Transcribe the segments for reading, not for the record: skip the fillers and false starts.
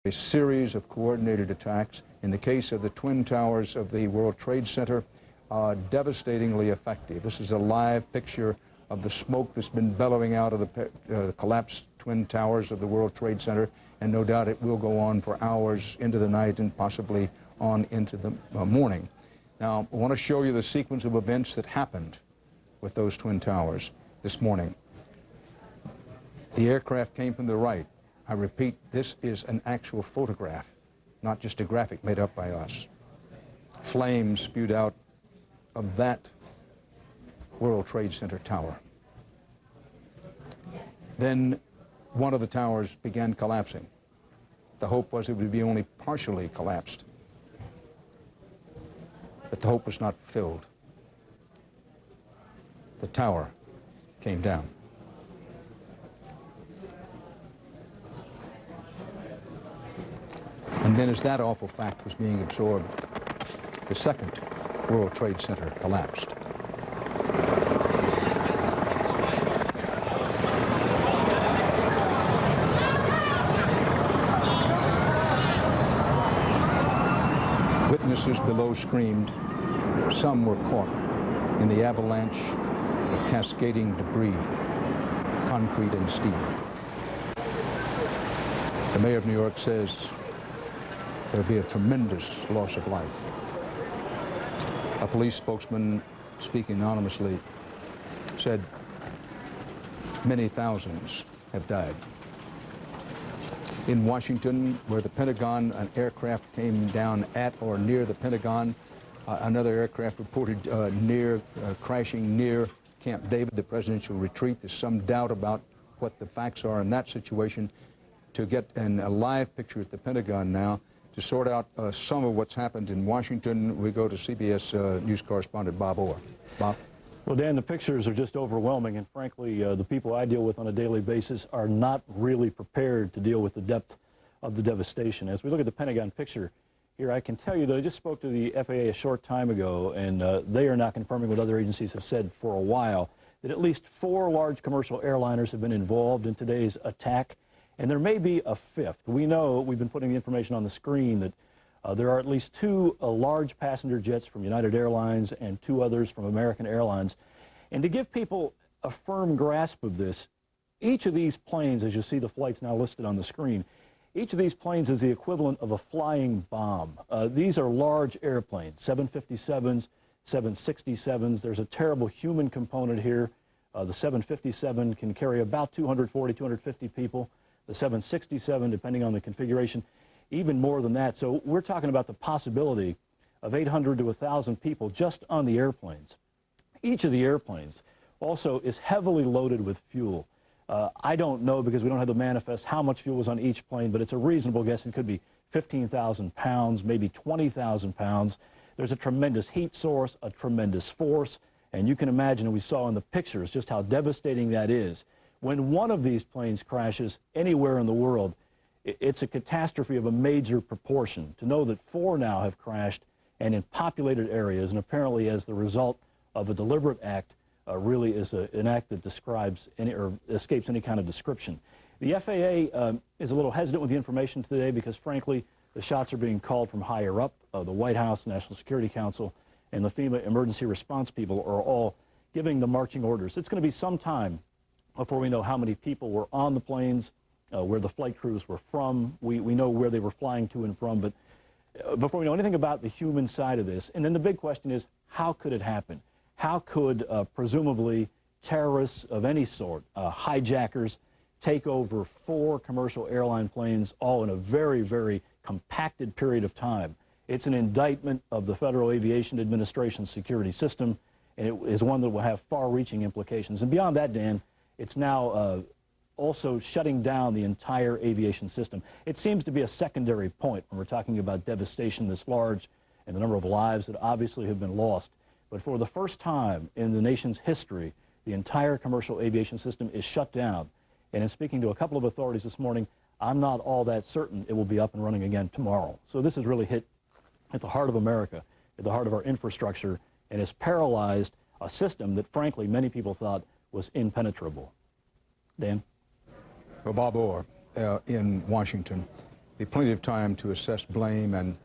A series of coordinated attacks. In the case of the Twin Towers of the World Trade Center, devastatingly effective. This is a live picture of the smoke that's been bellowing out of the collapsed Twin Towers of the World Trade Center, and no doubt it will go on for hours into the night and possibly on into the morning. Now, I want to show you the sequence of events that happened with those Twin Towers this morning. The aircraft came from the right. I repeat, this is an actual photograph, not just a graphic made up by us. Flames spewed out of that World Trade Center tower. Then one of the towers began collapsing. The hope was it would be only partially collapsed. But the hope was not fulfilled. The tower came down. And then as that awful fact was being absorbed, the second World Trade Center collapsed. Witnesses below screamed. Some were caught in the avalanche of cascading debris, concrete and steel. The mayor of New York says there'll be a tremendous loss of life. A police spokesman, speaking anonymously, said many thousands have died. In Washington, where the Pentagon, an aircraft came down at or near the Pentagon, another aircraft reported crashing near Camp David, the presidential retreat. There's some doubt about what the facts are in that situation. To get a live picture at the Pentagon now, to sort out some of what's happened in Washington, we go to CBS News correspondent Bob Orr. Bob? Well, Dan, the pictures are just overwhelming, and frankly, the people I deal with on a daily basis are not really prepared to deal with the depth of the devastation. As we look at the Pentagon picture here, I can tell you that I just spoke to the FAA a short time ago, and they are not confirming what other agencies have said for a while, that at least 4 large commercial airliners have been involved in today's attack, and there may be a 5th. We know, we've been putting the information on the screen, that there are at least 2 large passenger jets from United Airlines and 2 others from American Airlines. And to give people a firm grasp of this, each of these planes, as you see the flights now listed on the screen, each of these planes is the equivalent of a flying bomb. These are large airplanes, 757s, 767s. There's a terrible human component here. The 757 can carry about 240, 250 people. The 767, depending on the configuration, even more than that. So we're talking about the possibility of 800 to 1,000 people just on the airplanes. Each of the airplanes also is heavily loaded with fuel. I don't know, because we don't have the manifest, how much fuel was on each plane, but it's a reasonable guess. It could be 15,000 pounds, maybe 20,000 pounds. There's a tremendous heat source, a tremendous force, and you can imagine, and we saw in the pictures, just how devastating that is. When one of these planes crashes anywhere in the world, it's a catastrophe of a major proportion. To know that 4 now have crashed, and in populated areas, and apparently as the result of a deliberate act, really is an act that describes any, or escapes any kind of description. The FAA is a little hesitant with the information today because, frankly, the shots are being called from higher up. The White House, National Security Council, and the FEMA emergency response people are all giving the marching orders. It's going to be some time before we know how many people were on the planes, where the flight crews were from. We know where they were flying to and from, but before we know anything about the human side of this, and then the big question is, how could it happen? How could presumably terrorists of any sort, hijackers, take over 4 commercial airline planes all in a very, very compacted period of time? It's an indictment of the Federal Aviation Administration's security system, and it is one that will have far-reaching implications. And beyond that, Dan, it's now also shutting down the entire aviation system. It seems to be a secondary point when we're talking about devastation this large and the number of lives that obviously have been lost. But for the first time in the nation's history, the entire commercial aviation system is shut down. And in speaking to a couple of authorities this morning, I'm not all that certain it will be up and running again tomorrow. So this has really hit at the heart of America, at the heart of our infrastructure, and has paralyzed a system that, frankly, many people thought was impenetrable. Dan? Well, Bob Orr in Washington. be plenty of time to assess blame and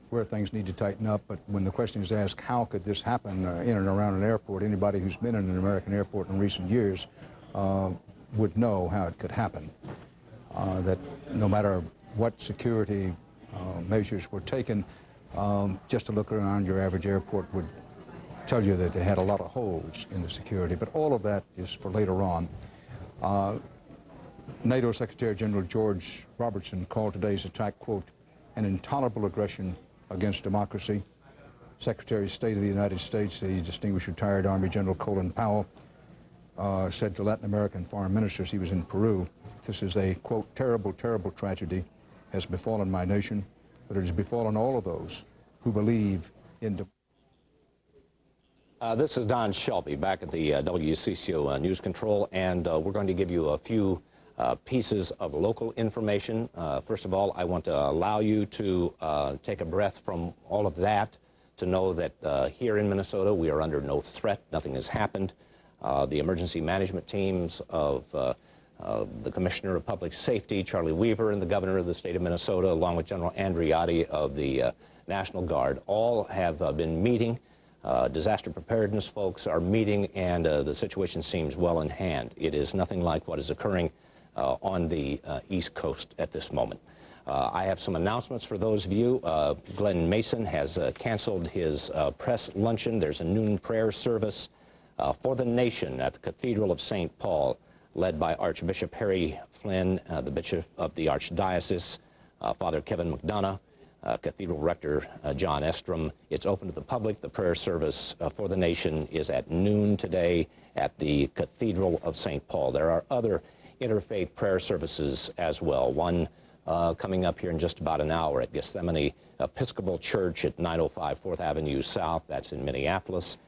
where things need to tighten up, but when the question is asked, how could this happen in and around an airport, anybody who's been in an American airport in recent years would know how it could happen. That no matter what security measures were taken, just to look around your average airport would tell you that they had a lot of holes in the security, but all of that is for later on. NATO Secretary General George Robertson called today's attack, quote, an intolerable aggression against democracy. Secretary of State of the United States, the distinguished retired Army General Colin Powell, said to Latin American foreign ministers, he was in Peru, this is a, quote, terrible, terrible tragedy has befallen my nation, but it has befallen all of those who believe in democracy. This is Don Shelby back at the WCCO News Control, and we're going to give you a few pieces of local information. First of all, I want to allow you to take a breath from all of that to know that here in Minnesota we are under no threat. Nothing has happened. The emergency management teams of the Commissioner of Public Safety, Charlie Weaver, and the Governor of the state of Minnesota, along with General Andriotti of the National Guard, all have been meeting. Disaster preparedness folks are meeting, and the situation seems well in hand. It is nothing like what is occurring on the East Coast at this moment. I have some announcements for those of you. Glenn Mason has canceled his press luncheon. There's a noon prayer service for the nation at the Cathedral of St. Paul, led by Archbishop Harry Flynn, the Bishop of the Archdiocese, Father Kevin McDonough, Cathedral Rector John Estrom. It's open to the public. The prayer service for the nation is at noon today at the Cathedral of St. Paul. There are other interfaith prayer services as well. One coming up here in just about an hour at Gethsemane Episcopal Church at 905 4th Avenue South. That's in Minneapolis.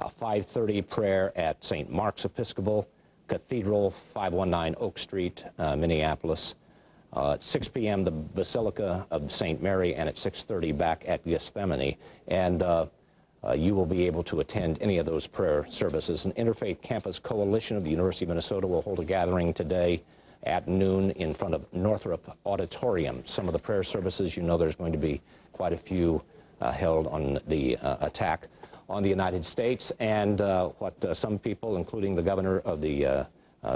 5:30 prayer at St. Mark's Episcopal Cathedral, 519 Oak Street, Minneapolis. At 6 p.m., the Basilica of St. Mary, and at 6:30 back at Gethsemane. And you will be able to attend any of those prayer services. An Interfaith Campus Coalition of the University of Minnesota will hold a gathering today at noon in front of Northrop Auditorium. Some of the prayer services, you know there's going to be quite a few held on the attack on the United States, and what some people, including the governor of the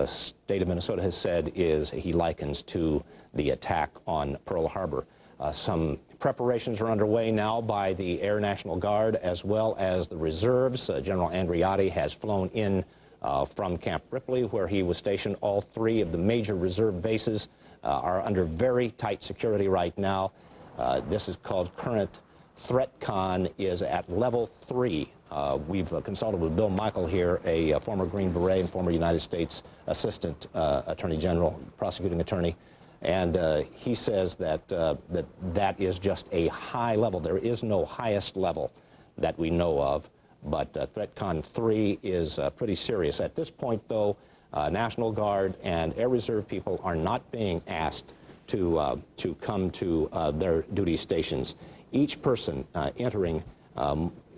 state of Minnesota, has said is he likens to the attack on Pearl Harbor. Some preparations are underway now by the Air National Guard as well as the reserves. General Andriotti has flown in from Camp Ripley, where he was stationed. All three of the major reserve bases are under very tight security right now. This is called current ThreatCon is at level 3. We've consulted with Bill Michael here, a former Green Beret and former United States Assistant Attorney General, prosecuting attorney, and he says that that is just a high level. There is no highest level that we know of, but ThreatCon 3 is pretty serious. At this point, though, National Guard and Air Reserve people are not being asked to come to their duty stations. Each person entering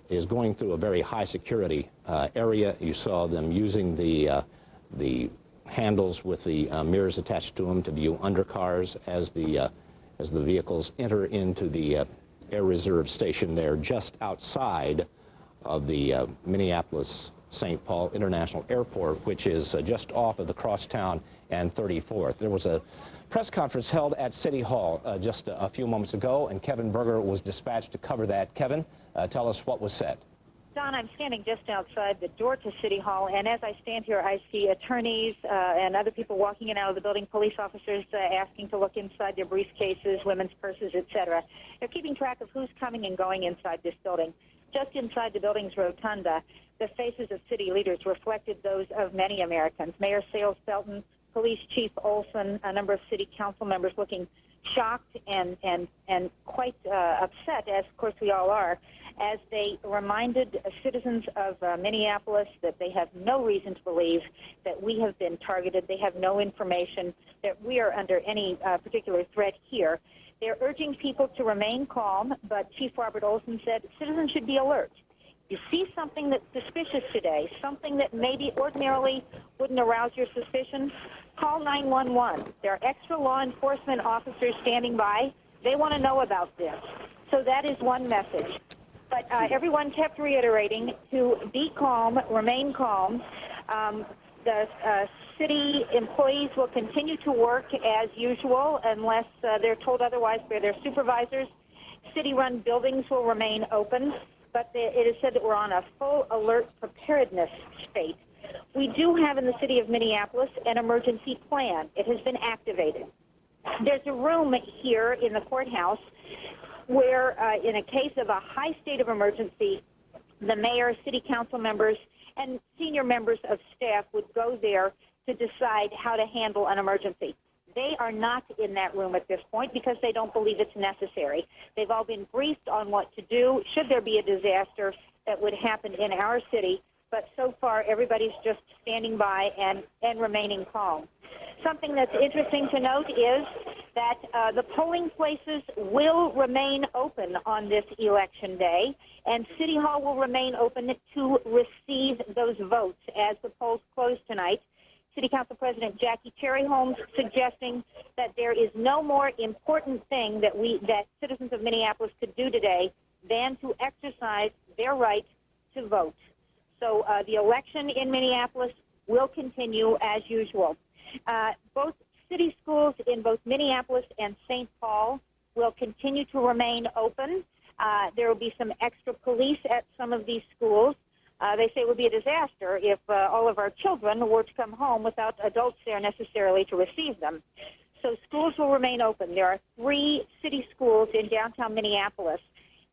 is going through a very high security area. You saw them using the handles with the mirrors attached to them to view undercars as the vehicles enter into the Air Reserve station there just outside of the Minneapolis-St. Paul International Airport, which is just off of the crosstown and 34th. There was a press conference held at City Hall just a few moments ago, and Kevin Berger was dispatched to cover that. Kevin, tell us what was said. Don, I'm standing just outside the door to City Hall, and as I stand here, I see attorneys and other people walking in and out of the building, police officers asking to look inside their briefcases, women's purses, etc. They're keeping track of who's coming and going inside this building. Just inside the building's rotunda, the faces of city leaders reflected those of many Americans. Mayor Sales Felton, Police Chief Olson, a number of city council members looking shocked and quite upset, as of course we all are, as they reminded citizens of Minneapolis that they have no reason to believe that we have been targeted. They have no information that we are under any particular threat here. They're urging people to remain calm, but Chief Robert Olson said citizens should be alert. You see something that's suspicious today, something that maybe ordinarily wouldn't arouse your suspicion, call 911. There are extra law enforcement officers standing by. They want to know about this. So that is one message. But everyone kept reiterating to be calm, remain calm. The city employees will continue to work as usual unless they're told otherwise by their supervisors. City-run buildings will remain open, but it is said that we're on a full alert preparedness state. We do have in the city of Minneapolis an emergency plan. It has been activated. There's a room here in the courthouse where, in a case of a high state of emergency, the mayor, city council members, and senior members of staff would go there to decide how to handle an emergency. They are not in that room at this point because they don't believe it's necessary. They've all been briefed on what to do should there be a disaster that would happen in our city, but so far everybody's just standing by and remaining calm. Something that's interesting to note is that the polling places will remain open on this election day, and City Hall will remain open to receive those votes as the polls close tonight. City Council President Jackie Cherry Holmes suggesting that there is no more important thing that citizens of Minneapolis could do today than to exercise their right to vote. So the election in Minneapolis will continue as usual. Both city schools in both Minneapolis and St. Paul will continue to remain open. There will be some extra police at some of these schools. They say it would be a disaster if all of our children were to come home without adults there necessarily to receive them. So schools will remain open. There are 3 city schools in downtown Minneapolis,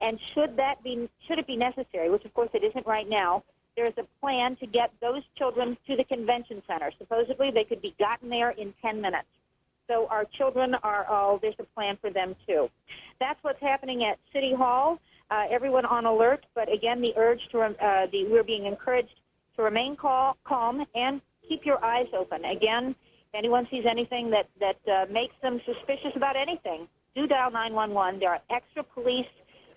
and should it be necessary, which of course it isn't right now, there is a plan to get those children to the convention center. Supposedly they could be gotten there in 10 minutes. So our children there's a plan for them too. That's what's happening at City Hall. Everyone on alert, but again, we're being encouraged to remain calm and keep your eyes open. Again, if anyone sees anything that makes them suspicious about anything, do dial 911. There are extra police,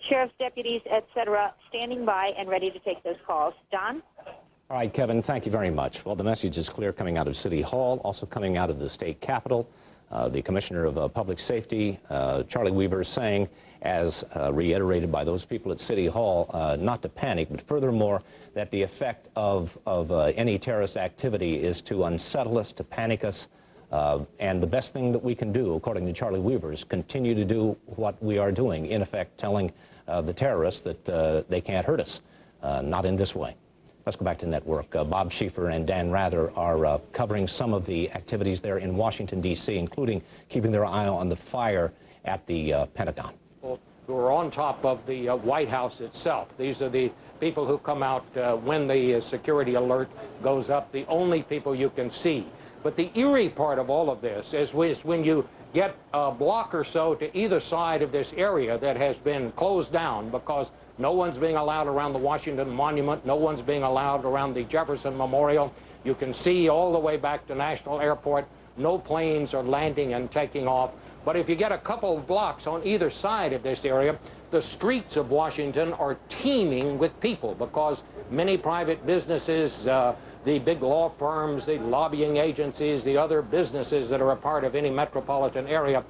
sheriff's deputies, etc., standing by and ready to take those calls. Don? All right, Kevin, thank you very much. Well, the message is clear coming out of City Hall, also coming out of the state capitol. The Commissioner of Public Safety, Charlie Weaver, is saying, as reiterated by those people at City Hall, not to panic, but furthermore, that the effect of any terrorist activity is to unsettle us, to panic us, and the best thing that we can do, according to Charlie Weaver, is continue to do what we are doing, in effect telling the terrorists that they can't hurt us, not in this way. Let's go back to network. Bob Schieffer and Dan Rather are covering some of the activities there in Washington, D.C., including keeping their eye on the fire at the Pentagon. Who are on top of the White House itself. These are the people who come out when the security alert goes up, the only people you can see. But the eerie part of all of this is when you get a block or so to either side of this area that has been closed down because no one's being allowed around the Washington Monument, no one's being allowed around the Jefferson Memorial. You can see all the way back to National Airport, no planes are landing and taking off. But if you get a couple of blocks on either side of this area, the streets of Washington are teeming with people because many private businesses, the big law firms, the lobbying agencies, the other businesses that are a part of any metropolitan area,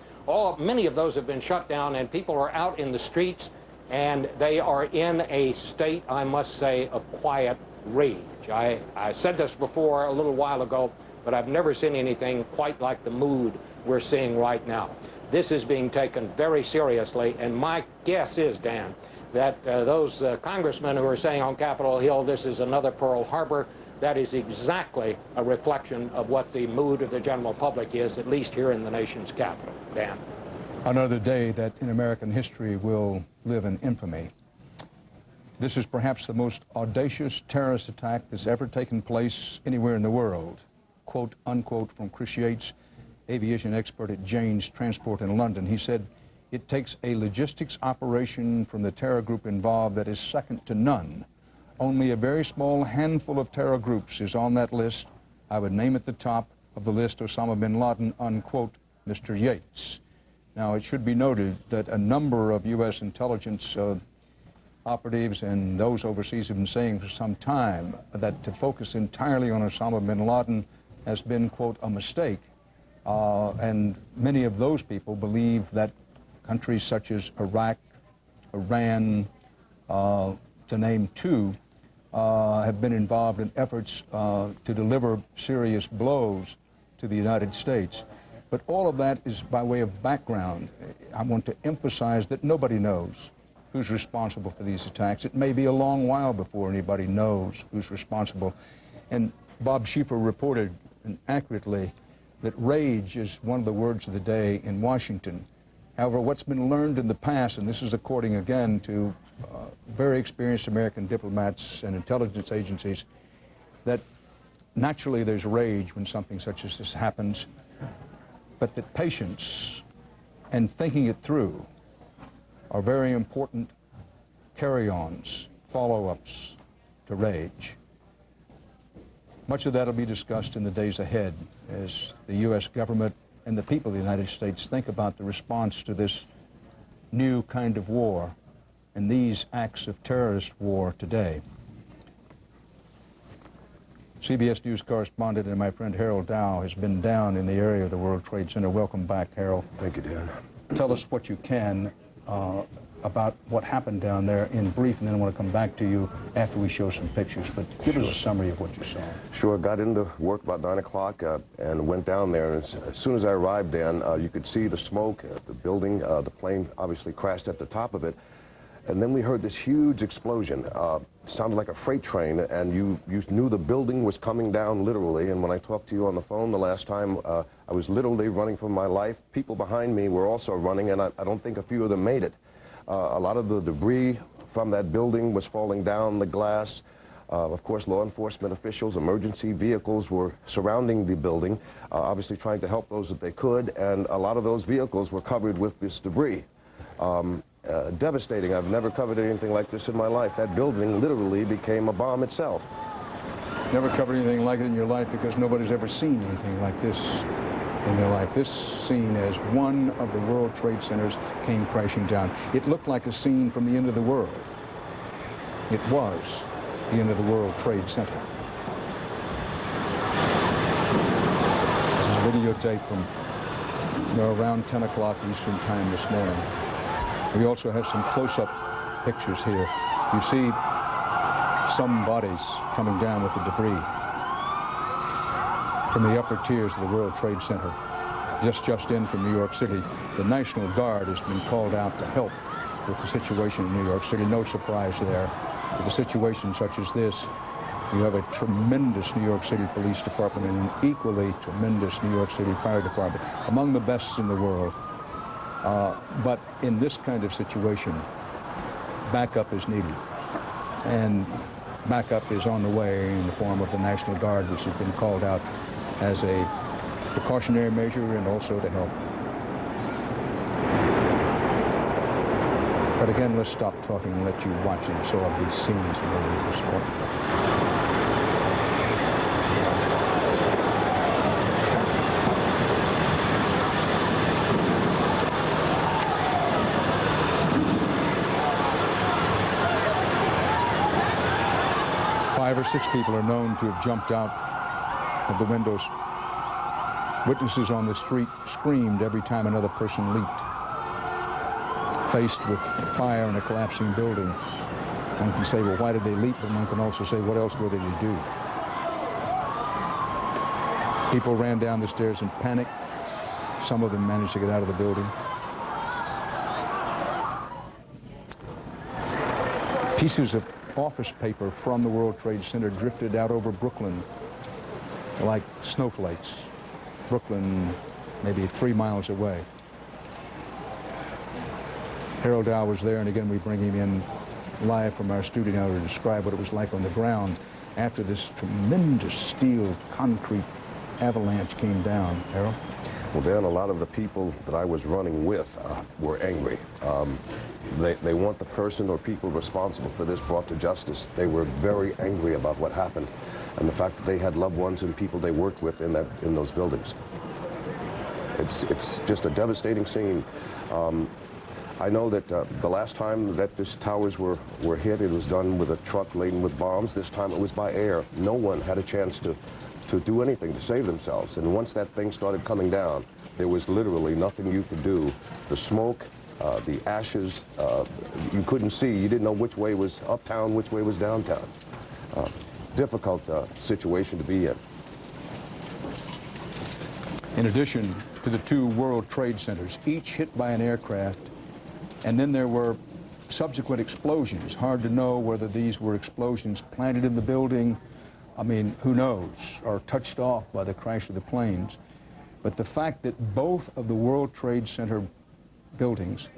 many of those have been shut down, and people are out in the streets, and they are in a state, I must say, of quiet rage. I said this before a little while ago, but I've never seen anything quite like the mood we're seeing right now. This is being taken very seriously, and my guess is, Dan, that those congressmen who are saying on Capitol Hill this is another Pearl Harbor, that is exactly a reflection of what the mood of the general public is, at least here in the nation's capital. Dan? Another day that in American history will live in infamy. This is perhaps the most audacious terrorist attack that's ever taken place anywhere in the world. Quote, unquote, from Chris Yates, aviation expert at Jane's Transport in London. He said, it takes a logistics operation from the terror group involved that is second to none. Only a very small handful of terror groups is on that list. I would name at the top of the list Osama bin Laden, unquote, Mr. Yates. Now, it should be noted that a number of U.S. intelligence operatives and those overseas have been saying for some time that to focus entirely on Osama bin Laden has been, quote, a mistake. And many of those people believe that countries such as Iraq, Iran, to name two, have been involved in efforts to deliver serious blows to the United States. But all of that is by way of background. I want to emphasize that nobody knows who's responsible for these attacks. It may be a long while before anybody knows who's responsible. And Bob Schieffer reported accurately that rage is one of the words of the day in Washington. However, what's been learned in the past, and this is according again to very experienced American diplomats and intelligence agencies, that naturally there's rage when something such as this happens, but that patience and thinking it through are very important carry-ons, follow-ups to rage. Much of that will be discussed in the days ahead as the U.S. government and the people of the United States think about the response to this new kind of war and these acts of terrorist war today. CBS News correspondent and my friend Harold Dow has been down in the area of the World Trade Center. Welcome back, Harold. Thank you, Dan. Tell us what you can about what happened down there in brief, and then I want to come back to you after we show some pictures. But give us a summary of what you saw. Sure. Got into work about 9 o'clock and went down there. And as soon as I arrived, Dan, you could see the smoke, the building, the plane obviously crashed at the top of it. And then we heard this huge explosion. It sounded like a freight train, and you knew the building was coming down literally. And when I talked to you on the phone the last time, I was literally running for my life. People behind me were also running, and I don't think a few of them made it. A lot of the debris from that building was falling down, the glass. Of course, law enforcement officials, emergency vehicles were surrounding the building, obviously trying to help those that they could, and a lot of those vehicles were covered with this debris. Devastating. I've never covered anything like this in my life. That building literally became a bomb itself. Never covered anything like it in your life because nobody's ever seen anything like this in their life. This scene as one of the World Trade Centers came crashing down. It looked like a scene from the end of the world. It was the end of the World Trade Center. This is a videotape from around 10 o'clock Eastern Time this morning. We also have some close-up pictures here. You see some bodies coming down with the debris from the upper tiers of the World Trade Center. Just in from New York City, the National Guard has been called out to help with the situation in New York City. No surprise there. With a situation such as this, you have a tremendous New York City Police Department and an equally tremendous New York City Fire Department, among the best in the world. But in this kind of situation, backup is needed. And backup is on the way in the form of the National Guard, which has been called out as a precautionary measure and also to help. But again, let's stop talking and let you watch and absorb these scenes from earlier this morning. 5 or 6 people are known to have jumped out of the windows. Witnesses on the street screamed every time another person leaped. Faced with fire in a collapsing building, one can say, well, why did they leap? But one can also say, what else were they to do? People ran down the stairs in panic. Some of them managed to get out of the building. Pieces of office paper from the World Trade Center drifted out over Brooklyn like snowflakes. Brooklyn, maybe 3 miles away. Harold Dow was there, and again we bring him in live from our studio to describe what it was like on the ground after this tremendous steel concrete avalanche came down. Harold? Well, Dan, a lot of the people that I was running with were angry. They want the person or people responsible for this brought to justice. They were very angry about what happened and the fact that they had loved ones and people they worked with in those buildings. It's just a devastating scene. I know that the last time that these towers were hit, it was done with a truck laden with bombs. This time it was by air. No one had a chance to to do anything, to save themselves. And once that thing started coming down, there was literally nothing you could do. The smoke, the ashes, you couldn't see. You didn't know which way was uptown, which way was downtown. Difficult situation to be in. In addition to the two World Trade Centers, each hit by an aircraft, and then there were subsequent explosions. Hard to know whether these were explosions planted in the building, I mean, who knows, or touched off by the crash of the planes. But the fact that both of the World Trade Center buildings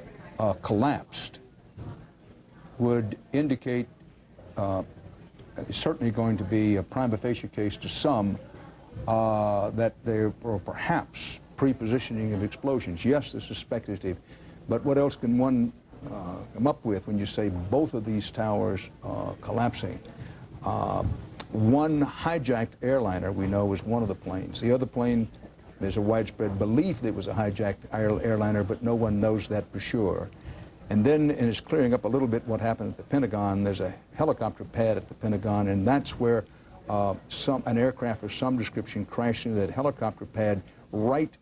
collapsed would indicate certainly going to be a prima facie case to some that there were perhaps pre-positioning of explosions. Yes, this is speculative, but what else can one come up with when you say both of these towers collapsing? One hijacked airliner, we know, was one of the planes. The other plane, there's a widespread belief that it was a hijacked airliner, but no one knows that for sure. And then, and it's clearing up a little bit what happened at the Pentagon. There's a helicopter pad at the Pentagon, and that's where an aircraft of some description crashed into that helicopter pad right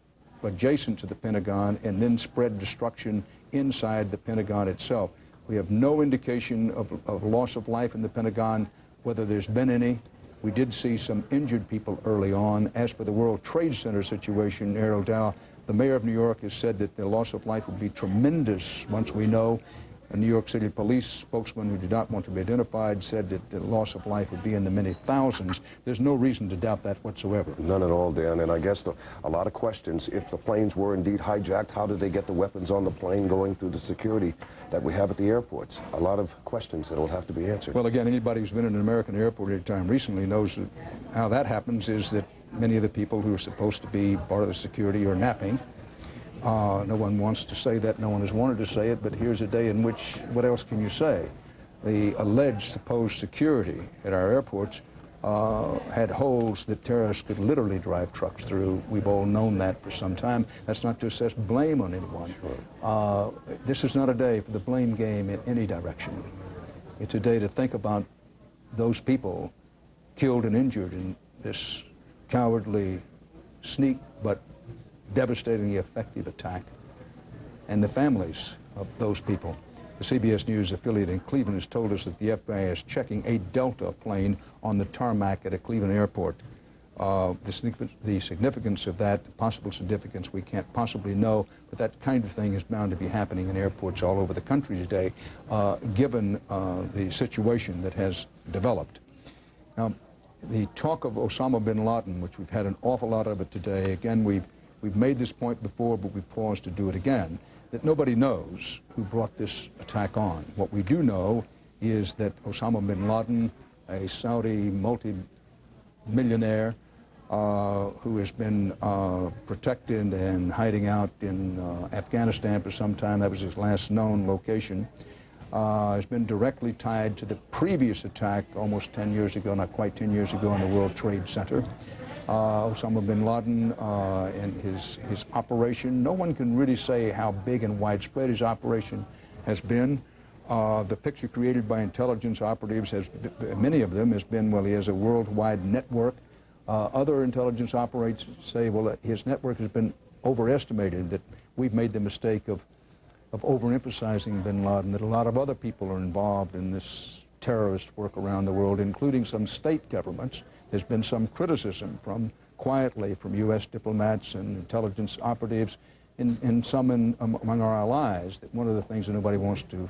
adjacent to the Pentagon, and then spread destruction inside the Pentagon itself. We have no indication of loss of life in the Pentagon, whether there's been any. We did see some injured people early on. As for the World Trade Center situation, Errol Dow, the mayor of New York has said that the loss of life would be tremendous once we know. A New York City police spokesman who did not want to be identified said that the loss of life would be in the many thousands. There's no reason to doubt that whatsoever. None at all, Dan. And I guess a lot of questions. If the planes were indeed hijacked, how did they get the weapons on the plane going through the security that we have at the airports? A lot of questions that will have to be answered. Well, again, anybody who's been in an American airport any time recently knows that how that happens is that many of the people who are supposed to be part of the security are napping. No one wants to say that, no one has wanted to say it, but here's a day in which, what else can you say? The alleged supposed security at our airports had holes that terrorists could literally drive trucks through. We've all known that for some time. That's not to assess blame on anyone. Sure. This is not a day for the blame game in any direction. It's a day to think about those people killed and injured in this cowardly sneak but devastatingly effective attack, and the families of those people. The CBS News affiliate in Cleveland has told us that the FBI is checking a Delta plane on the tarmac at a Cleveland airport. The significance of that, the possible significance, we can't possibly know, but that kind of thing is bound to be happening in airports all over the country today, given the situation that has developed. Now, the talk of Osama bin Laden, which we've had an awful lot of it today, again, we've made this point before, but we paused to do it again, that nobody knows who brought this attack on. What we do know is that Osama bin Laden, a Saudi multi-millionaire who has been protected and hiding out in Afghanistan for some time, that was his last known location, has been directly tied to the previous attack almost 10 years ago, not quite 10 years ago, on the World Trade Center. Osama bin Laden and his operation. No one can really say how big and widespread his operation has been. The picture created by intelligence operatives, many of them, has been, well, he has a worldwide network. Other intelligence operators say, well, his network has been overestimated, that we've made the mistake of overemphasizing bin Laden, that a lot of other people are involved in this terrorist work around the world, including some state governments. There's been some criticism quietly from U.S. diplomats and intelligence operatives and some among our allies, that one of the things that nobody wants to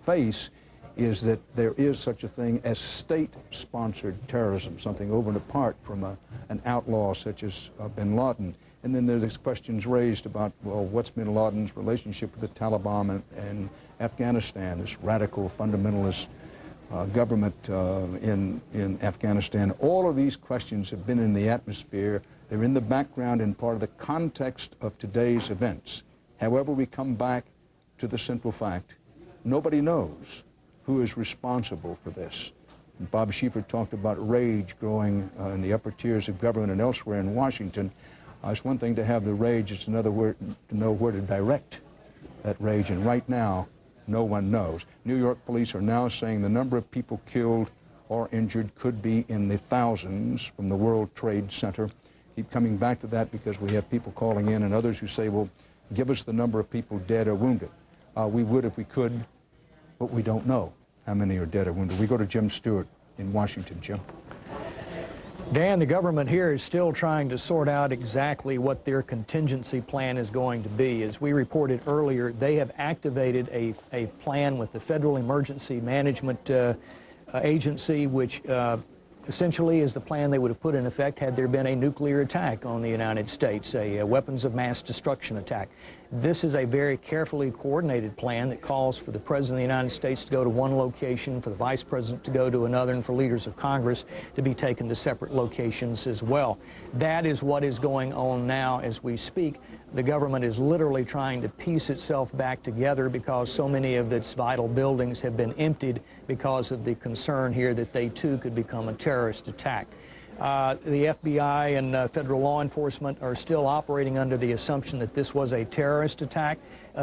face is that there is such a thing as state-sponsored terrorism, something over and apart from an outlaw such as bin Laden. And then there's questions raised about, well, what's bin Laden's relationship with the Taliban and Afghanistan, this radical fundamentalist government in Afghanistan. All of these questions have been in the atmosphere. They're in the background and part of the context of today's events. However, we come back to the simple fact, nobody knows who is responsible for this. And Bob Schieffer talked about rage growing in the upper tiers of government and elsewhere in Washington. It's one thing to have the rage, it's another word to know where to direct that rage, and right now, no one knows. New York police are now saying the number of people killed or injured could be in the thousands from the World Trade Center. Keep coming back to that because we have people calling in and others who say, well, give us the number of people dead or wounded. We would if we could, but we don't know how many are dead or wounded. We go to Jim Stewart in Washington. Jim. Dan, the government here is still trying to sort out exactly what their contingency plan is going to be. As we reported earlier, they have activated a plan with the Federal Emergency Management Agency, which essentially is the plan they would have put in effect had there been a nuclear attack on the United States, a weapons of mass destruction attack. This is a very carefully coordinated plan that calls for the President of the United States to go to one location, for the Vice President to go to another, and for leaders of Congress to be taken to separate locations as well. That is what is going on now as we speak. The government is literally trying to piece itself back together because so many of its vital buildings have been emptied because of the concern here that they too could become a terrorist attack. The FBI and federal law enforcement are still operating under the assumption that this was a terrorist attack.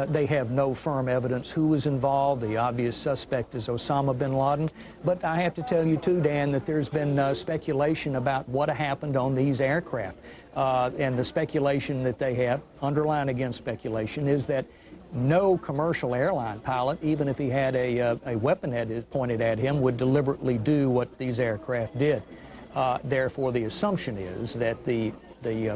They have no firm evidence who was involved. The obvious suspect is Osama bin Laden. But I have to tell you too, Dan, that there's been speculation about what happened on these aircraft. And the speculation that they have, underlying against speculation, is that no commercial airline pilot, even if he had a weapon pointed at him, would deliberately do what these aircraft did. Therefore, the assumption is that the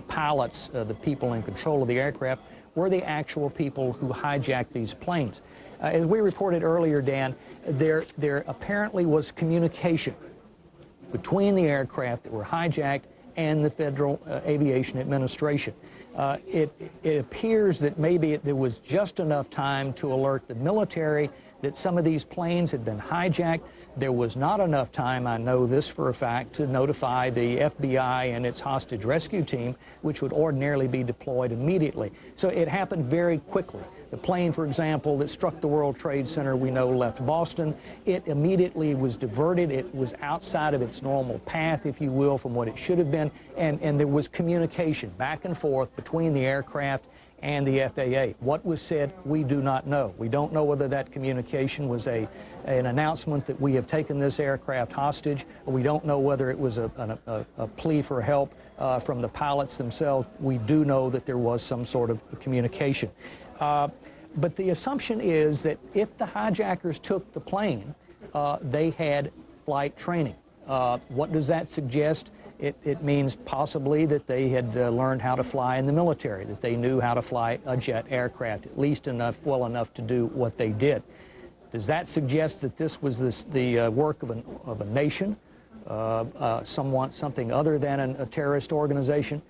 pilots, the people in control of the aircraft, were the actual people who hijacked these planes. As we reported earlier, Dan, there apparently was communication between the aircraft that were hijacked and the Federal Aviation Administration. It appears that maybe there was just enough time to alert the military that some of these planes had been hijacked. There was not enough time, I know this for a fact, to notify the FBI and its hostage rescue team, which would ordinarily be deployed immediately. So it happened very quickly. The plane, for example, that struck the World Trade Center, we know left Boston. It immediately was diverted. It was outside of its normal path, if you will, from what it should have been. And there was communication back and forth between the aircraft and the FAA. What was said, we do not know. We don't know whether that communication was an announcement that we have taken this aircraft hostage, or we don't know whether it was a plea for help from the pilots themselves. We do know that there was some sort of communication. But the assumption is that if the hijackers took the plane, they had flight training. What does that suggest? It means possibly that they had learned how to fly in the military, that they knew how to fly a jet aircraft, at least well enough to do what they did. Does that suggest that this was the work of a nation, something other than a terrorist organization?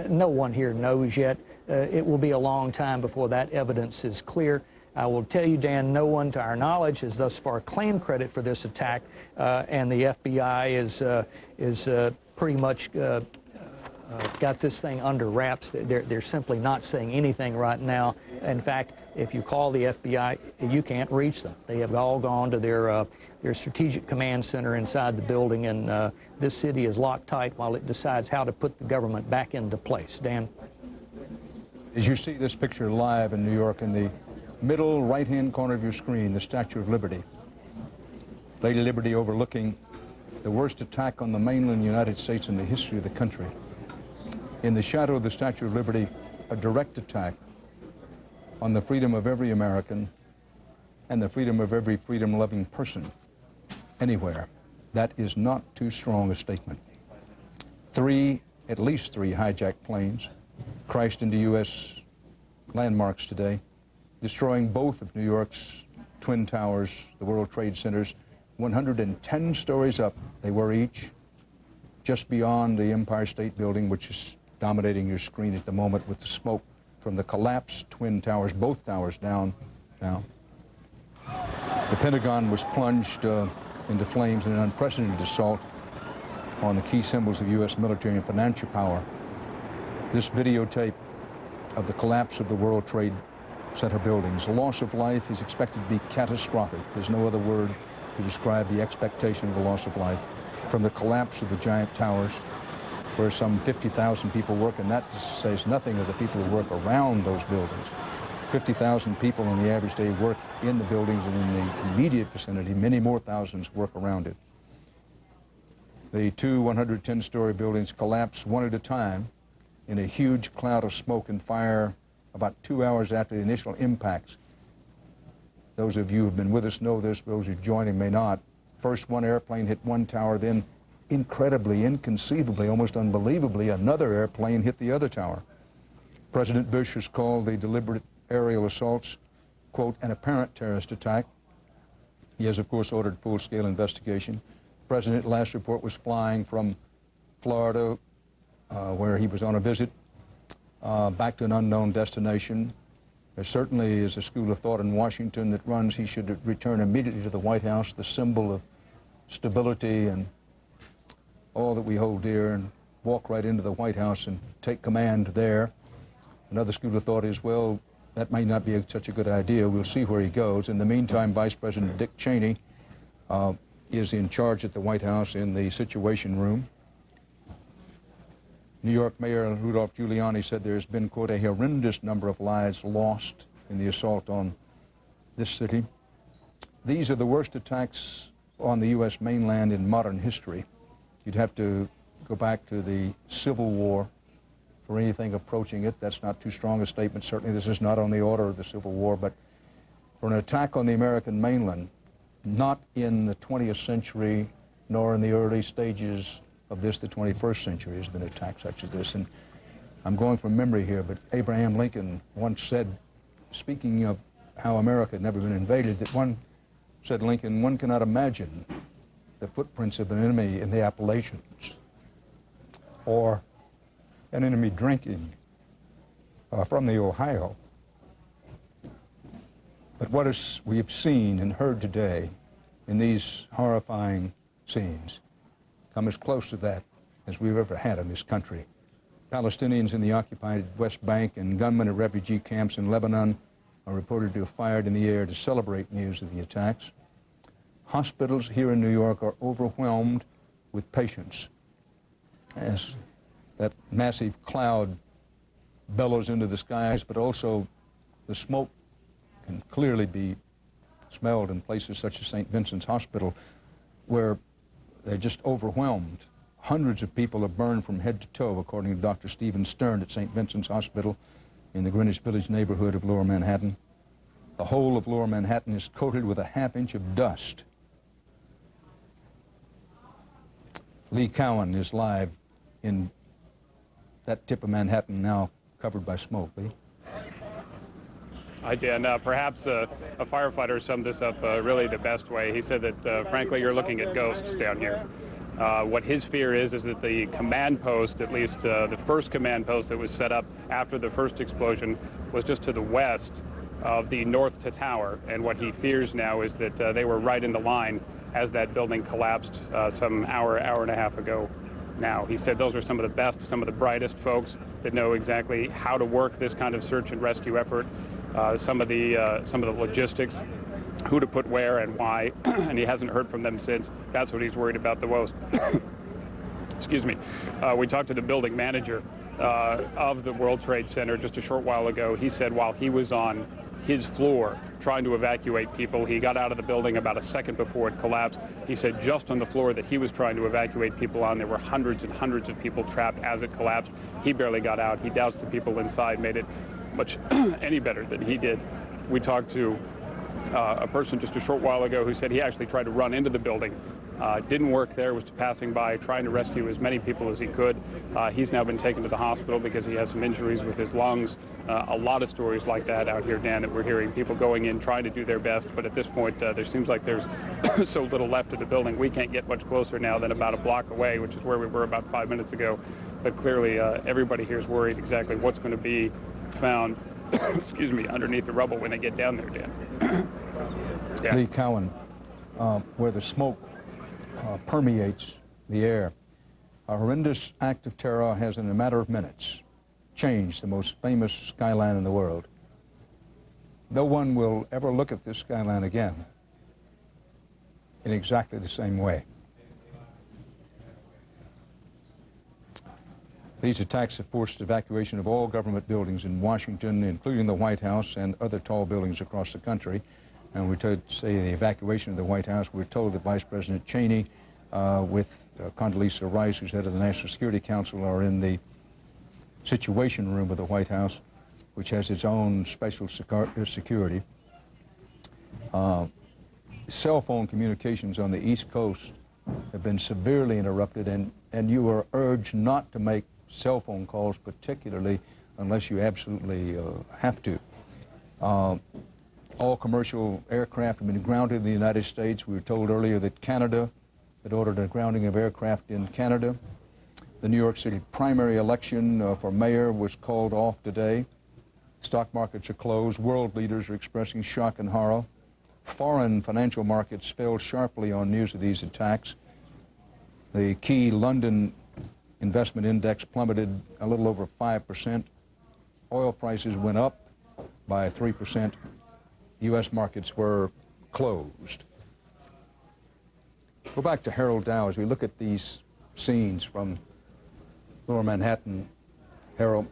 No one here knows yet. It will be a long time before that evidence is clear. I will tell you, Dan, no one to our knowledge has thus far claimed credit for this attack, and the FBI is pretty much got this thing under wraps. They're simply not saying anything right now. In fact, if you call the FBI, you can't reach them. They have all gone to their strategic command center inside the building, and this city is locked tight while it decides how to put the government back into place. Dan? As you see this picture live in New York, in the middle right-hand corner of your screen, the Statue of Liberty. Lady Liberty overlooking the worst attack on the mainland United States in the history of the country. In the shadow of the Statue of Liberty, a direct attack on the freedom of every American and the freedom of every freedom-loving person anywhere. That is not too strong a statement. At least three hijacked planes crashed into U.S. landmarks today, destroying both of New York's Twin Towers, the World Trade Centers, 110 stories up, they were each, just beyond the Empire State Building, which is dominating your screen at the moment with the smoke from the collapsed Twin Towers, both towers down now. The Pentagon was plunged into flames in an unprecedented assault on the key symbols of U.S. military and financial power. This videotape of the collapse of the World Trade Center buildings. The loss of life is expected to be catastrophic. There's no other word to describe the expectation of the loss of life from the collapse of the giant towers, where some 50,000 people work, and that says nothing of the people who work around those buildings. 50,000 people on the average day work in the buildings and in the immediate vicinity. Many more thousands work around it. The two 110-story buildings collapsed one at a time in a huge cloud of smoke and fire about 2 hours after the initial impacts. Those of you who have been with us know this, those who are joining may not. First, one airplane hit one tower, then incredibly, inconceivably, almost unbelievably, another airplane hit the other tower. President Bush has called the deliberate aerial assaults, quote, an apparent terrorist attack. He has, of course, ordered full-scale investigation. The president, last report, was flying from Florida, where he was on a visit, back to an unknown destination. There certainly is a school of thought in Washington that runs he should return immediately to the White House, the symbol of stability and all that we hold dear, and walk right into the White House and take command there. Another school of thought is, well, that may not be such a good idea. We'll see where he goes. In the meantime, Vice President Dick Cheney is in charge at the White House in the Situation Room. New York Mayor Rudolph Giuliani said there's been, quote, a horrendous number of lives lost in the assault on this city. These are the worst attacks on the U.S. mainland in modern history. You'd have to go back to the Civil War for anything approaching it. That's not too strong a statement. Certainly this is not on the order of the Civil War, but for an attack on the American mainland, not in the 20th century, nor in the early stages of this, the 21st century, has been attacked such as this. And I'm going from memory here, but Abraham Lincoln once said, speaking of how America had never been invaded, that said Lincoln, one cannot imagine the footprints of an enemy in the Appalachians or an enemy drinking from the Ohio. But what we have seen and heard today in these horrifying scenes come as close to that as we've ever had in this country. Palestinians in the occupied West Bank and gunmen at refugee camps in Lebanon are reported to have fired in the air to celebrate news of the attacks. Hospitals here in New York are overwhelmed with patients as that massive cloud bellows into the skies, but also the smoke can clearly be smelled in places such as St. Vincent's Hospital, where they're just overwhelmed. Hundreds of people are burned from head to toe, according to Dr. Stephen Stern at St. Vincent's Hospital in the Greenwich Village neighborhood of Lower Manhattan. The whole of Lower Manhattan is coated with a half-inch of dust. Lee Cowan is live in that tip of Manhattan now covered by smoke. Lee? Hi, Dan. Perhaps a firefighter summed this up really the best way. He said that, frankly, you're looking at ghosts down here. What his fear is that the command post, at least the first command post that was set up after the first explosion, was just to the west of the north tower. And what he fears now is that they were right in the line as that building collapsed some hour and a half ago. Now, he said those are some of the best, some of the brightest folks that know exactly how to work this kind of search and rescue effort, some of the logistics, who to put where and why, and he hasn't heard from them since. That's what he's worried about the most. Excuse me. We talked to the building manager of the World Trade Center just a short while ago. He said while he was on his floor trying to evacuate people, he got out of the building about a second before it collapsed. He said just on the floor that he was trying to evacuate people on, there were hundreds and hundreds of people trapped as it collapsed. He barely got out. He doused the people inside, made it much any better than he did. We talked to a person just a short while ago who said he actually tried to run into the building. Didn't work there, was passing by, trying to rescue as many people as he could. He's now been taken to the hospital because he has some injuries with his lungs. A lot of stories like that out here, Dan, that we're hearing. People going in, trying to do their best, but at this point, there seems like there's so little left of the building. We can't get much closer now than about a block away, which is where we were about 5 minutes ago. But clearly, everybody here is worried exactly what's going to be found, excuse me, underneath the rubble when they get down there, Dan. Yeah. Lee Cowan, where the smoke permeates the air. A horrendous act of terror has, in a matter of minutes, changed the most famous skyline in the world. No one will ever look at this skyline again in exactly the same way. These attacks have forced evacuation of all government buildings in Washington, including the White House and other tall buildings across the country. And we're told to say the evacuation of the White House, we're told that Vice President Cheney, with Condoleezza Rice, who's head of the National Security Council, are in the Situation Room of the White House, which has its own special security. Cell phone communications on the East Coast have been severely interrupted, and you are urged not to make cell phone calls, particularly unless you absolutely have to. All commercial aircraft have been grounded in the United States. We were told earlier that Canada had ordered a grounding of aircraft in Canada. The New York City primary election for mayor was called off today. Stock markets are closed. World leaders are expressing shock and horror. Foreign financial markets fell sharply on news of these attacks. The key London investment index plummeted a little over 5%. Oil prices went up by 3%. U.S. markets were closed. Go back to Harold Dow as we look at these scenes from Lower Manhattan. Harold,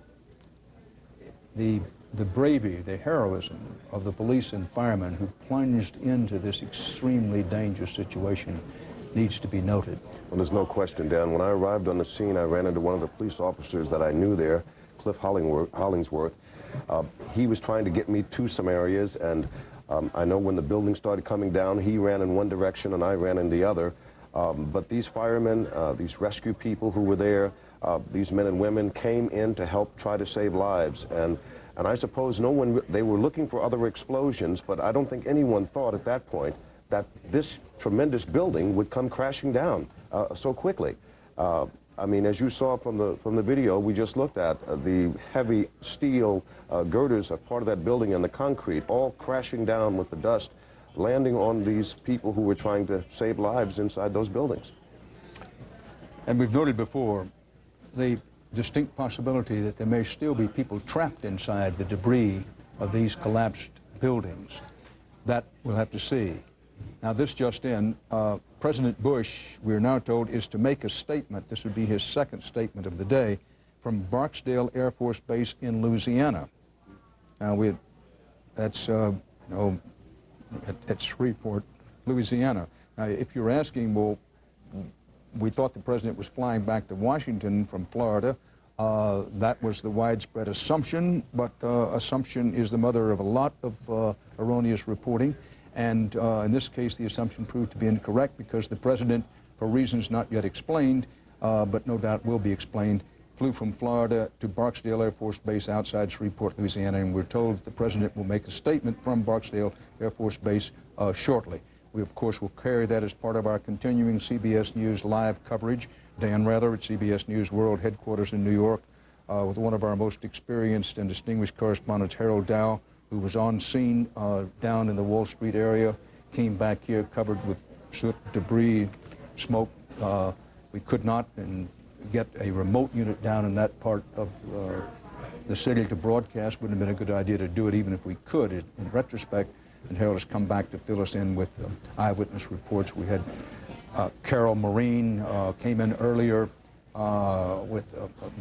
the bravery, the heroism of the police and firemen who plunged into this extremely dangerous situation needs to be noted. Well, there's no question, Dan. When I arrived on the scene, I ran into one of the police officers that I knew there, Cliff Hollingsworth. He was trying to get me to some areas, and I know when the building started coming down, he ran in one direction and I ran in the other. But these firemen, these rescue people who were there, these men and women came in to help try to save lives. And I suppose they were looking for other explosions, but I don't think anyone thought at that point that this tremendous building would come crashing down so quickly. I mean, as you saw from the video we just looked at, the heavy steel girders are part of that building and the concrete all crashing down with the dust, landing on these people who were trying to save lives inside those buildings. And we've noted before the distinct possibility that there may still be people trapped inside the debris of these collapsed buildings. That we'll have to see. Now, this just in, President Bush, we're now told, is to make a statement. This would be his second statement of the day from Barksdale Air Force Base in Louisiana. Now, that's, at Shreveport, Louisiana. Now, if you're asking, well, we thought the president was flying back to Washington from Florida. That was the widespread assumption, but assumption is the mother of a lot of erroneous reporting. And in this case, the assumption proved to be incorrect because the president, for reasons not yet explained, but no doubt will be explained, flew from Florida to Barksdale Air Force Base outside Shreveport, Louisiana, and we're told that the president will make a statement from Barksdale Air Force Base shortly. We, of course, will carry that as part of our continuing CBS News live coverage. Dan Rather at CBS News World Headquarters in New York with one of our most experienced and distinguished correspondents, Harold Dow, who was on scene down in the Wall Street area, came back here covered with soot, debris, smoke. We could not get a remote unit down in that part of the city to broadcast. Wouldn't have been a good idea to do it even if we could in retrospect. And Harold has come back to fill us in with eyewitness reports. We had Carol Marine came in earlier with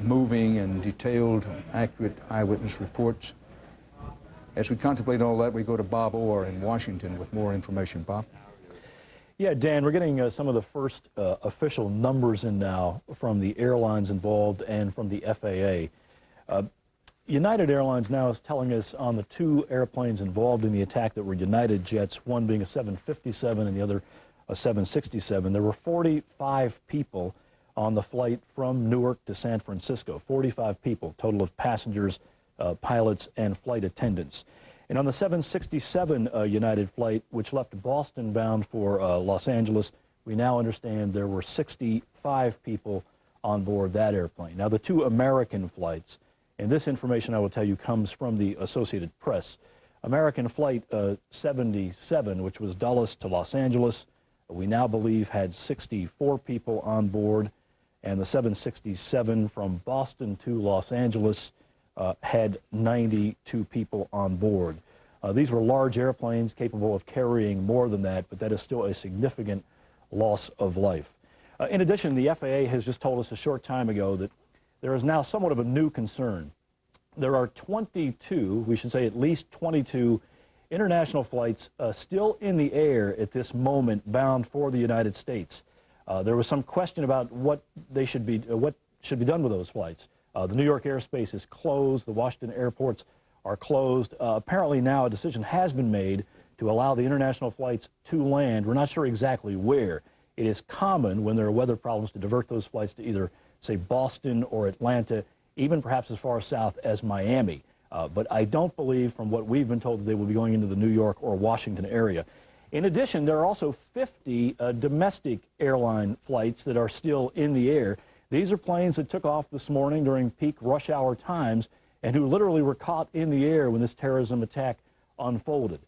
moving and detailed, accurate eyewitness reports. As we contemplate all that, we go to Bob Orr in Washington with more information. Bob? Yeah, Dan, we're getting some of the first official numbers in now from the airlines involved and from the FAA. United Airlines now is telling us on the two airplanes involved in the attack that were United jets, one being a 757 and the other a 767, there were 45 people on the flight from Newark to San Francisco, 45 people, total of passengers, pilots, and flight attendants. And on the 767 United flight, which left Boston bound for Los Angeles, we now understand there were 65 people on board that airplane. Now, the two American flights, and this information I will tell you comes from the Associated Press. American Flight 77, which was Dulles to Los Angeles, we now believe had 64 people on board, and the 767 from Boston to Los Angeles had 92 people on board. These were large airplanes capable of carrying more than that, but that is still a significant loss of life. In addition, the FAA has just told us a short time ago that there is now somewhat of a new concern. There are 22, we should say at least 22, international flights still in the air at this moment bound for the United States. There was some question about what should be done with those flights. The New York airspace is closed. The Washington airports are closed. Apparently now a decision has been made to allow the international flights to land. We're not sure exactly where. It is common when there are weather problems to divert those flights to either, say, Boston or Atlanta, even perhaps as far south as Miami. But I don't believe, from what we've been told, that they will be going into the New York or Washington area. In addition, there are also 50 domestic airline flights that are still in the air. These are planes that took off this morning during peak rush hour times and who literally were caught in the air when this terrorism attack unfolded.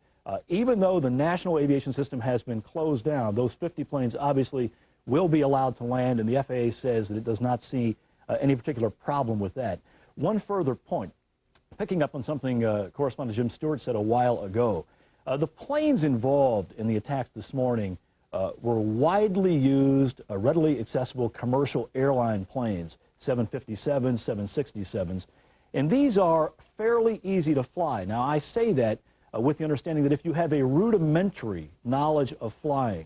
Even though the national aviation system has been closed down, those 50 planes obviously will be allowed to land, and the FAA says that it does not see any particular problem with that. One further point, picking up on something correspondent Jim Stewart said a while ago, the planes involved in the attacks this morning were widely used, readily accessible commercial airline planes, 757s, 767s, and these are fairly easy to fly. Now, I say that with the understanding that if you have a rudimentary knowledge of flying,